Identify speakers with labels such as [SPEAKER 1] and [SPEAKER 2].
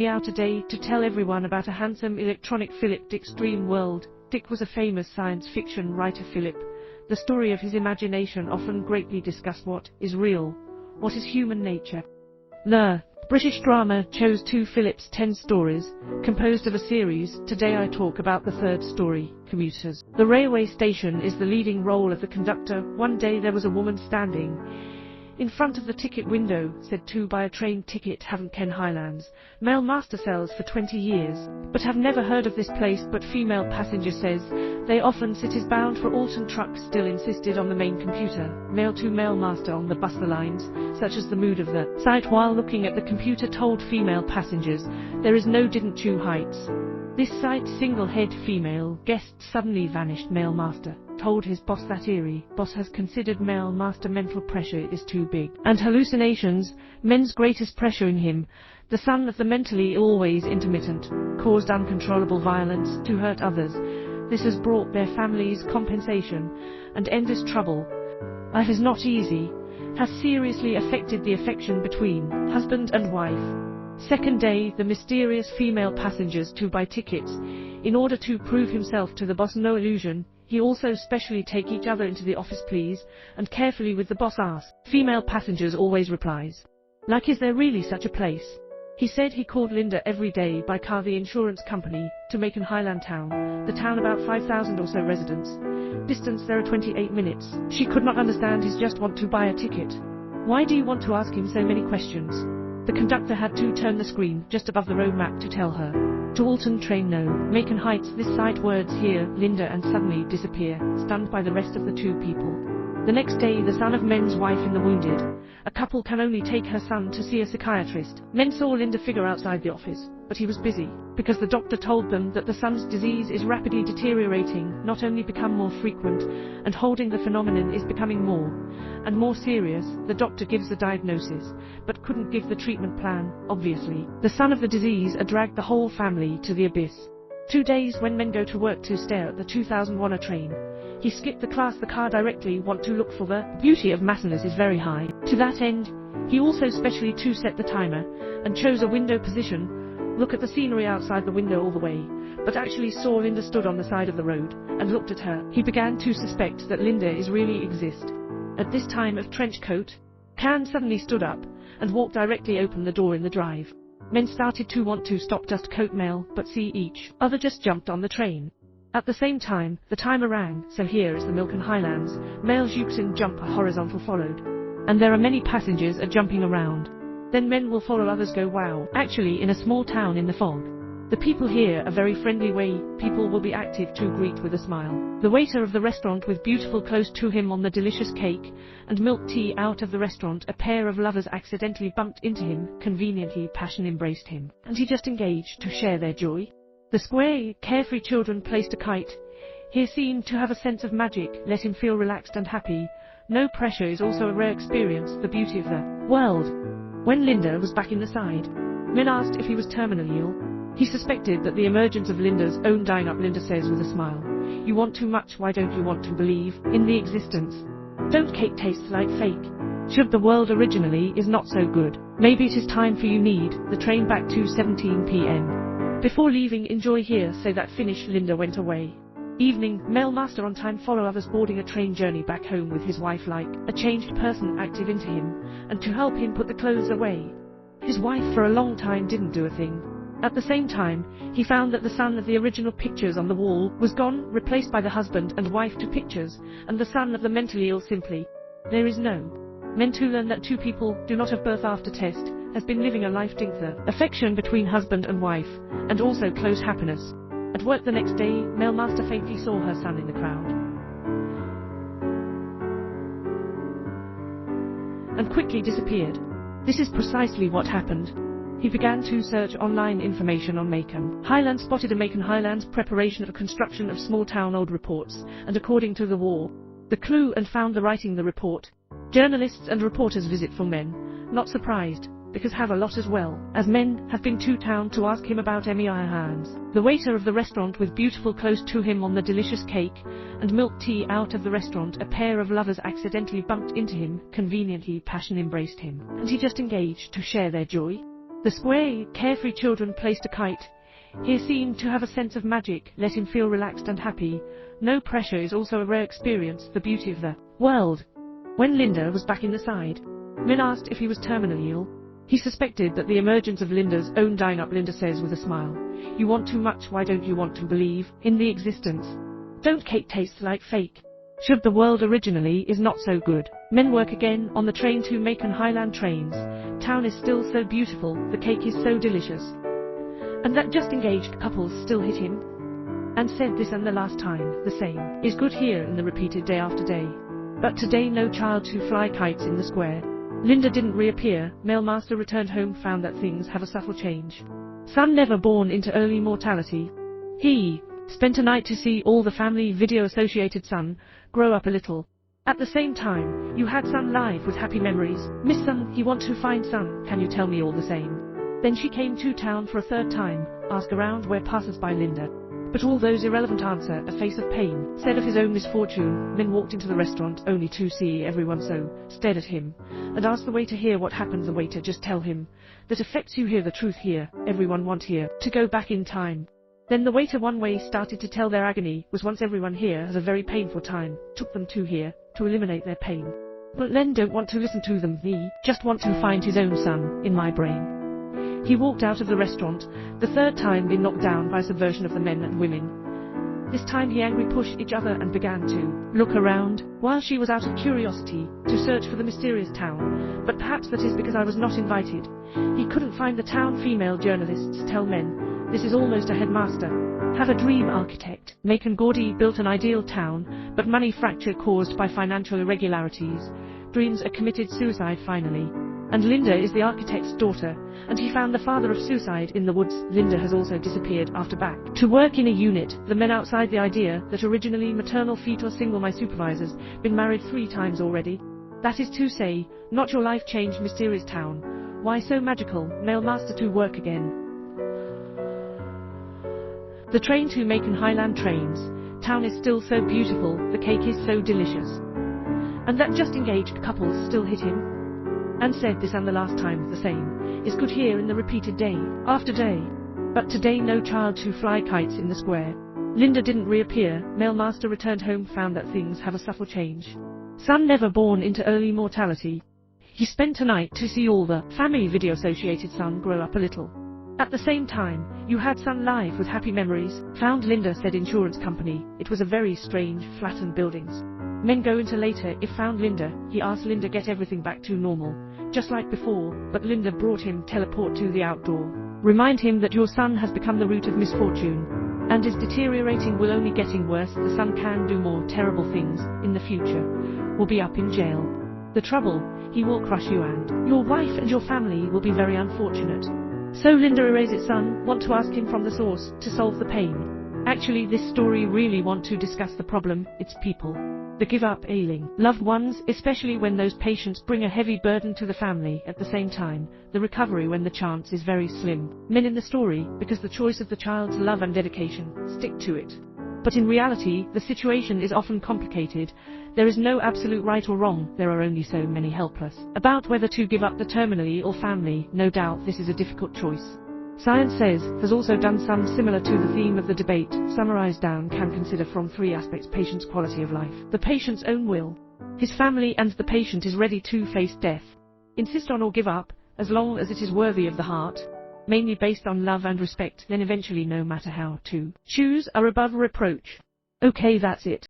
[SPEAKER 1] out today to tell everyone about a handsome electronic Philip Dick's dream world. Dick was a famous science fiction writer. Philip, the story of his imagination, often greatly discussed what is real, what is human nature. The British drama chose two Philip's 10 stories, composed of a series. Today I talk about the third story, Commuters. The railway station is the leading role of the conductor. One day there was a woman standing in front of the ticket window, said to buy a train ticket. Haven't Ken Highlands, male master sells for 20 years, but have never heard of this place. But female passenger says they often sit is bound for Alton trucks. Still insisted on the main computer. Male to male master on the bus. The lines, such as the mood of the site while looking at the computer, told female passengers there is no didn't chew heights. This site single head. Female guest suddenly vanished. Male master told his boss that eerie boss has considered male master mental pressure is too big, and hallucinations, men's greatest pressure in him, the son of the mentally ill, always intermittent, caused uncontrollable violence to hurt others. This has brought their families compensation and endless trouble. Life is not easy, has seriously affected the affection between husband and wife. Second day, the mysterious female passengers to buy tickets in order to prove himself to the boss. No illusion. He also specially take each other into the office, please, and carefully with the boss asks. Female passengers always replies, like, is there really such a place? He said he called Linda every day by car, the insurance company, to Macon Highland town. The town about 5,000 or so residents. Distance there are 28 minutes. She could not understand his just want to buy a ticket. Why do you want to ask him so many questions? The conductor had to turn the screen just above the road map to tell her. To Alton train no, Macon Heights. This site words here, Linda, and suddenly disappear, stunned by the rest of the two people. The next day, the son of men's wife in the wounded. A couple can only take her son to see a psychiatrist. Men saw Linda figure outside the office, but he was busy, because the doctor told them that the son's disease is rapidly deteriorating, not only become more frequent, and holding the phenomenon is becoming more and more serious. The doctor gives the diagnosis, but couldn't give the treatment plan, obviously. The son of the disease dragged the whole family to the abyss. 2 days when men go to work to stare at the 2001 train. He skipped the class, the car directly want to look for the beauty of massiness is very high. To that end, he also specially to set the timer, and chose a window position, look at the scenery outside the window all the way, but actually saw Linda stood on the side of the road, and looked at her. He began to suspect that Linda is really exist. At this time of trench coat, Can suddenly stood up, and walked directly open the door in the drive. Men started to want to stop just coat male, but see each other just jumped on the train. At the same time, the timer rang, so here is the Macon Highlands, male jukes in jumper horizontal followed. And there are many passengers jumping around. Then men will follow others go wow. Actually in a small town in the fog. The people here are very friendly way, people will be active to greet with a smile. The waiter of the restaurant with beautiful close to him on the delicious cake and milk tea out of the restaurant. A pair of lovers accidentally bumped into him, conveniently passion embraced him, and he just engaged to share their joy. The square, carefree children placed a kite. Here seemed to have a sense of magic, let him feel relaxed and happy. No pressure is also a rare experience, the beauty of the world. When Linda was back in the side, men asked if he was terminally ill. He suspected that the emergence of Linda's own dying up. Linda says with a smile, you want too much, why don't you want to believe in the existence? Don't cake tastes like fake? Should the world originally is not so good? Maybe it is time for you need the train back to 17 p.m. Before leaving enjoy here, say that finish. Linda went away. Evening, male master on time follow others boarding a train journey back home with his wife like a changed person active into him, and to help him put the clothes away. His wife for a long time didn't do a thing. At the same time, he found that the son of the original pictures on the wall was gone, replaced by the husband and wife to pictures, and the son of the mentally ill simply. There is no men to learn that two people do not have birth after test, has been living a life the affection between husband and wife, and also close happiness. At work the next day, male master faintly saw her son in the crowd, and quickly disappeared. This is precisely what happened. He began to search online information on Macon Highlands, spotted a Macon Highlands preparation of construction of small town old reports, and according to the war, the clue, and found the writing the report. Journalists and reporters visit for men, not surprised, because have a lot as well, as men have been to town to ask him about Emmy Irons. The waiter of the restaurant with beautiful close to him on the delicious cake and milk tea out of the restaurant. A pair of lovers accidentally bumped into him, conveniently passion embraced him, and he just engaged to share their joy. The square, carefree children placed a kite. Here seemed to have a sense of magic, let him feel relaxed and happy. No pressure is also a rare experience, the beauty of the world. When Linda was back in the side, Min asked if he was terminally ill. He suspected that the emergence of Linda's own dying up. Linda says with a smile, "You want too much, why don't you want to believe in the existence? Don't cake taste like fake? Should the world originally is not so good." Men work again on the train to Macon Highland trains. Town is still so beautiful, the cake is so delicious. And that just engaged couples still hit him and said this and the last time, the same, is good here, and the repeated day after day. But today no child to fly kites in the square. Linda didn't reappear. Mailmaster returned home, found that things have a subtle change. Son never born into early mortality. He spent a night to see all the family. Video associated son grow up a little. At the same time, you had son live with happy memories. Miss son, he want to find son, can you tell me all the same? Then she came to town for a third time, ask around where passers-by Linda. But all those irrelevant answer, a face of pain, said of his own misfortune. Then walked into the restaurant only to see everyone so stared at him, and asked the waiter here what happens. The waiter just tell him that affects you here, the truth here, everyone want here to go back in time. Then the waiter one way started to tell their agony was once everyone here has a very painful time, took them to here to eliminate their pain. But Len don't want to listen to them, he just want to find his own son in my brain. He walked out of the restaurant, the third time being knocked down by subversion of the men and women. This time he angrily pushed each other and began to look around, while she was out of curiosity, to search for the mysterious town. But perhaps that is because I was not invited. He couldn't find the town. Female journalists tell men, this is almost a headmaster. Have a dream architect. Macon Gordy built an ideal town, but money fracture caused by financial irregularities. Dreams a committed suicide finally. And Linda is the architect's daughter, and he found the father of suicide in the woods. Linda has also disappeared after back to work in a unit. The men outside the idea that originally maternal fetal single. My supervisor's been married 3 times already. That is to say, not your life changed mysterious town. Why so magical? Mailmaster to work again. The train to Macon Highland trains. Town is still so beautiful, the cake is so delicious. And that just engaged couples still hit him and said this and the last time, the same, is good here, in the repeated day after day. But today no child to fly kites in the square. Linda didn't reappear. Mailmaster returned home, found that things have a subtle change. Son never born into early mortality. He spent a night to see all the family. Video associated son grow up a little. At the same time, you had son live with happy memories. Found Linda, said insurance company. It was a very strange, flattened buildings. Men go into later. If found Linda, he asked Linda get everything back to normal, just like before, but Linda brought him teleport to the outdoor. Remind him that your son has become the root of misfortune, and is deteriorating, will only getting worse. The son can do more terrible things in the future, will be up in jail. The trouble, he will crush you and your wife and your family will be very unfortunate. So Linda erases son, want to ask him from the source, to solve the pain. Actually this story really want to discuss the problem, it's people. The give up ailing loved ones, especially when those patients bring a heavy burden to the family. At the same time, the recovery when the chance is very slim. Men in the story, because the choice of the child's love and dedication, stick to it. But in reality, the situation is often complicated. There is no absolute right or wrong, there are only so many helpless. About whether to give up the terminally ill family, no doubt this is a difficult choice. Science says, has also done some similar to the theme of the debate. Summarized down, can consider from 3 aspects: patient's quality of life, the patient's own will, his family, and the patient is ready to face death. Insist on or give up, as long as it is worthy of the heart, mainly based on love and respect, then eventually no matter how to choose are above reproach. Okay, that's it.